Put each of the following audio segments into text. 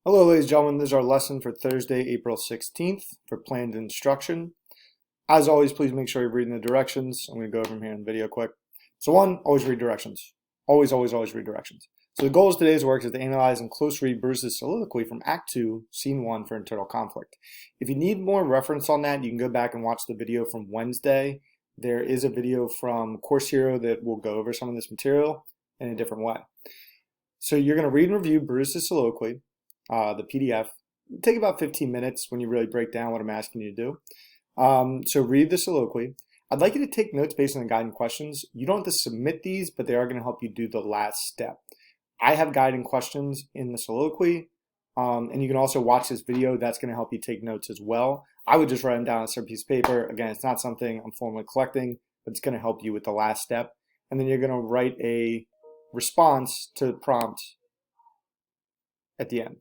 Hello, ladies and gentlemen. This is our lesson for Thursday, April 16th for planned instruction. As always, please make sure you're reading the directions. I'm going to go over them here in the video quick. So one, always read directions. Always read directions. So the goal of today's work is to analyze and close read Brutus' soliloquy from Act 2, Scene 1 for internal conflict. If you need more reference on that, you can go back and watch the video from Wednesday. There is a video from Course Hero that will go over some of this material in a different way. So you're going to read and review Brutus' soliloquy. The PDF. Take about 15 minutes when you really break down what I'm asking you to do. So read the soliloquy. I'd like you to take notes based on the guiding questions. You don't have to submit these, but they are going to help you do the last step. I have guiding questions in the soliloquy, and you can also watch this video. That's going to help you take notes as well. I would just write them down on a certain piece of paper. Again, it's not something I'm formally collecting, but it's going to help you with the last step. And then you're going to write a response to the prompt at the end.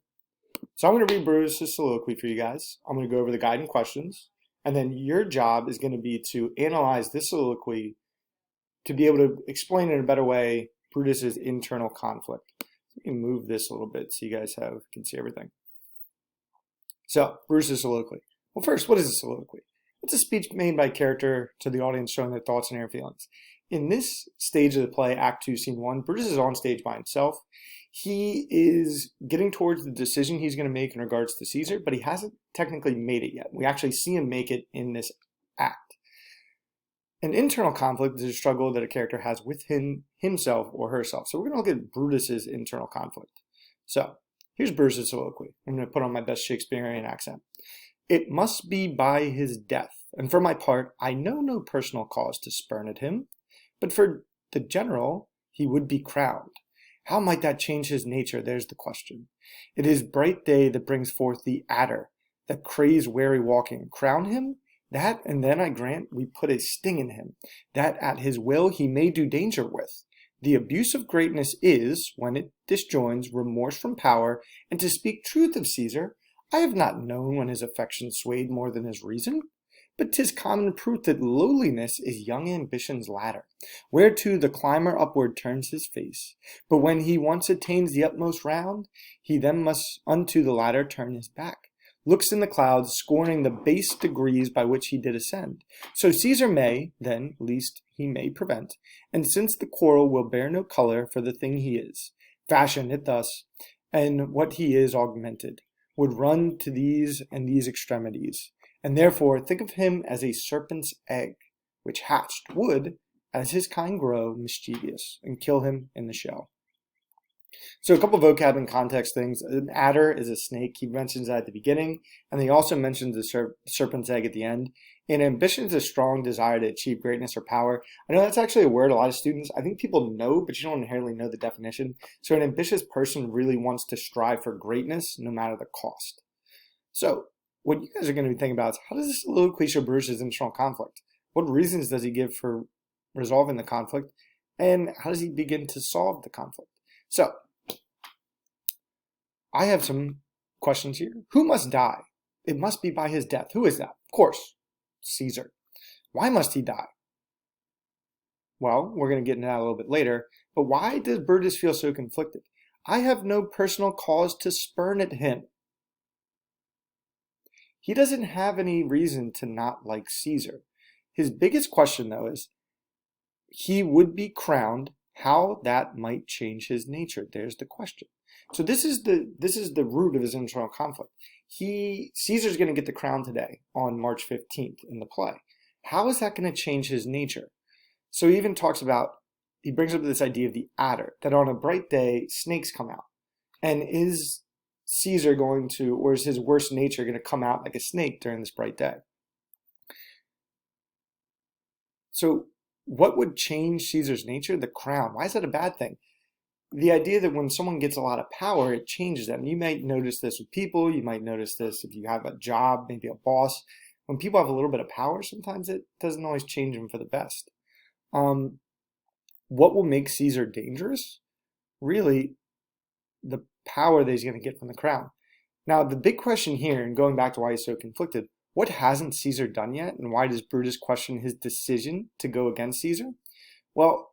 So I'm going to read Brutus' soliloquy for you guys. I'm going to go over the guiding questions, and then your job is going to be to analyze this soliloquy to be able to explain in a better way Brutus' internal conflict. Let me move this a little bit so you guys can see everything. So, Brutus' soliloquy. Well, first, what is a soliloquy? It's a speech made by a character to the audience showing their thoughts and inner feelings. In this stage of the play, Act 2, Scene 1, Brutus is on stage by himself. He is getting towards the decision he's going to make in regards to Caesar, but he hasn't technically made it yet. We actually see him make it in this act. An internal conflict is a struggle that a character has with himself or herself. So we're going to look at Brutus's internal conflict. So here's Brutus's soliloquy. I'm going to put on my best Shakespearean accent. It must be by his death, and for my part, I know no personal cause to spurn at him, but for the general, he would be crowned. How might that change his nature? There's the question. It is bright day that brings forth the adder, that craves wary walking. Crown him? That, and then I grant we put a sting in him, that at his will he may do danger with. The abuse of greatness is, when it disjoins remorse from power, and to speak truth of Caesar, I have not known when his affection swayed more than his reason. But 'tis common proof that lowliness is young ambition's ladder, whereto the climber upward turns his face. But when he once attains the utmost round, he then must unto the ladder turn his back, looks in the clouds, scorning the base degrees by which he did ascend. So Caesar may, then, least he may prevent, and since the quarrel will bear no color for the thing he is, fashioned it thus, and what he is augmented, would run to these and these extremities. And therefore think of him as a serpent's egg, which hatched would, as his kind grow, mischievous, and kill him in the shell. So a couple of vocab and context things. An adder is a snake. He mentions that at the beginning, and he also mentions the serpent's egg at the end. And ambition is a strong desire to achieve greatness or power. I know that's actually a word a lot of students, I think people know, but you don't inherently know the definition. So an ambitious person really wants to strive for greatness no matter the cost. So what you guys are going to be thinking about is, how does this soliloquy show Brutus's internal conflict? What reasons does he give for resolving the conflict? And how does he begin to solve the conflict? So, I have some questions here. Who must die? It must be by his death. Who is that? Of course, Caesar. Why must he die? Well, we're going to get into that a little bit later. But why does Brutus feel so conflicted? I have no personal cause to spurn at him. He doesn't have any reason to not like Caesar. His biggest question, though, is he would be crowned. How that might change his nature. There's the question. So this is the root of his internal conflict. Caesar's going to get the crown today on March 15th in the play. How is that going to change his nature? So he even talks about, he brings up this idea of the adder, that on a bright day, snakes come out. And is Caesar going to, or is his worst nature going to come out like a snake during this bright day? So what would change Caesar's nature? The crown. Why is that a bad thing? The idea that when someone gets a lot of power, it changes them. You might notice this with people. You might notice this if you have a job, maybe a boss. When people have a little bit of power, sometimes it doesn't always change them for the best. What will make Caesar dangerous? Really, the power that he's going to get from the crown. Now, the big question here, and going back to why he's so conflicted, what hasn't Caesar done yet, and why does Brutus question his decision to go against Caesar? Well,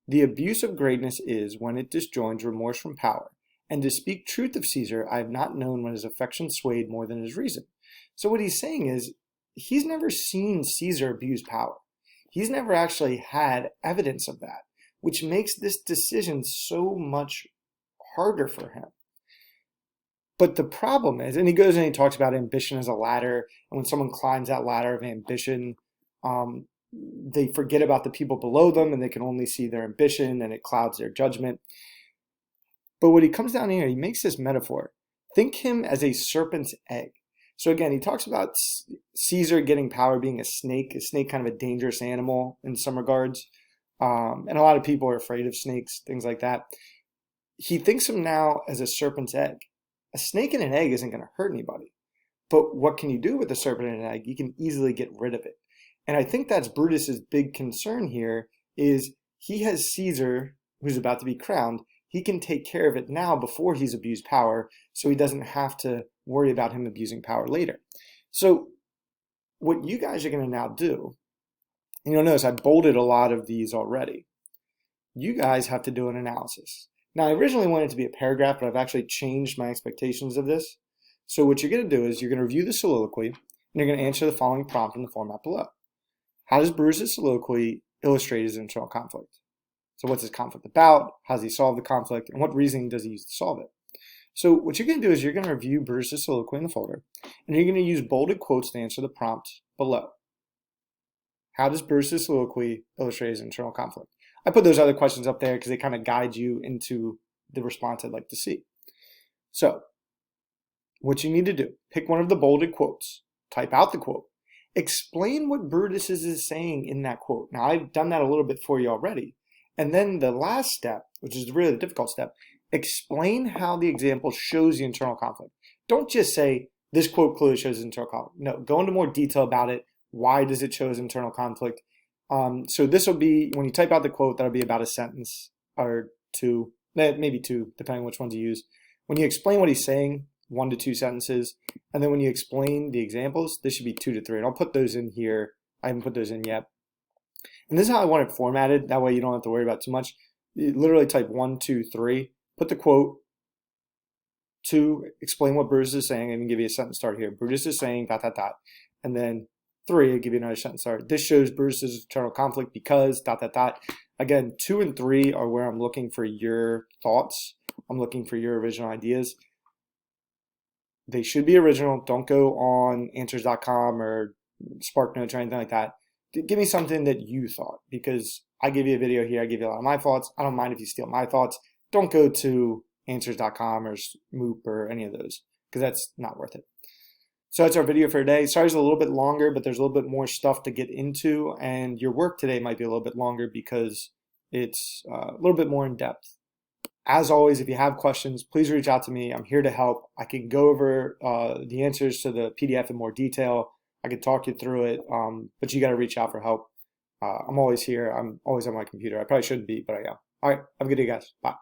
The abuse of greatness is when it disjoins remorse from power. And to speak truth of Caesar, I have not known when his affection swayed more than his reason. So what he's saying is, he's never seen Caesar abuse power. He's never actually had evidence of that, which makes this decision so much harder for him. But the problem is, and he goes and he talks about ambition as a ladder, and when someone climbs that ladder of ambition, they forget about the people below them and they can only see their ambition and it clouds their judgment. But what he comes down here, he makes this metaphor. Think him as a serpent's egg. So again, he talks about Caesar getting power being a snake kind of a dangerous animal in some regards. And a lot of people are afraid of snakes, things like that. He thinks him now as a serpent's egg. A snake in an egg isn't going to hurt anybody. But what can you do with a serpent in an egg? You can easily get rid of it. And I think that's Brutus's big concern here is he has Caesar, who's about to be crowned. He can take care of it now before he's abused power, so he doesn't have to worry about him abusing power later. So what you guys are going to now do, and you'll notice I bolded a lot of these already. You guys have to do an analysis. Now, I originally wanted it to be a paragraph, but I've actually changed my expectations of this. So what you're going to do is you're going to review the soliloquy, and you're going to answer the following prompt in the format below. How does Brutus' soliloquy illustrate his internal conflict? So what's his conflict about? How does he solve the conflict? And what reasoning does he use to solve it? So what you're going to do is you're going to review Brutus' soliloquy in the folder, and you're going to use bolded quotes to answer the prompt below. How does Brutus' soliloquy illustrate his internal conflict? I put those other questions up there because they kind of guide you into the response I'd like to see. So what you need to do, pick one of the bolded quotes, type out the quote, explain what Brutus is saying in that quote. Now, I've done that a little bit for you already. And then the last step, which is really the difficult step, explain how the example shows the internal conflict. Don't just say, this quote clearly shows internal conflict. No, go into more detail about it. Why does it show internal conflict? So this will be, when you type out the quote, that'll be about a sentence or two, maybe two, depending on which ones you use. When you explain what he's saying, 1 to 2 sentences. And then when you explain the examples, this should be 2 to 3. And I'll put those in here. I haven't put those in yet. And this is how I want it formatted. That way you don't have to worry about too much. You literally type 1, 2, 3, put the quote, 2, explain what Brutus is saying, and give you a sentence start here. Brutus is saying ... And then 3, I'll give you another sentence start. This shows Brutus' internal conflict because ... Again, 2 and 3 are where I'm looking for your thoughts. I'm looking for your original ideas. They should be original. Don't go on answers.com or SparkNotes or anything like that. Give me something that you thought, because I give you a video here. I give you a lot of my thoughts. I don't mind if you steal my thoughts. Don't go to answers.com or Moop or any of those, because that's not worth it. So that's our video for today. Sorry it's a little bit longer, but there's a little bit more stuff to get into, and your work today might be a little bit longer because it's a little bit more in depth. As always, if you have questions, please reach out to me. I'm here to help. I can go over the answers to the PDF in more detail. I can talk you through it, but you got to reach out for help. I'm always here. I'm always on my computer. I probably shouldn't be, but I am. All right. Have a good day, guys. Bye.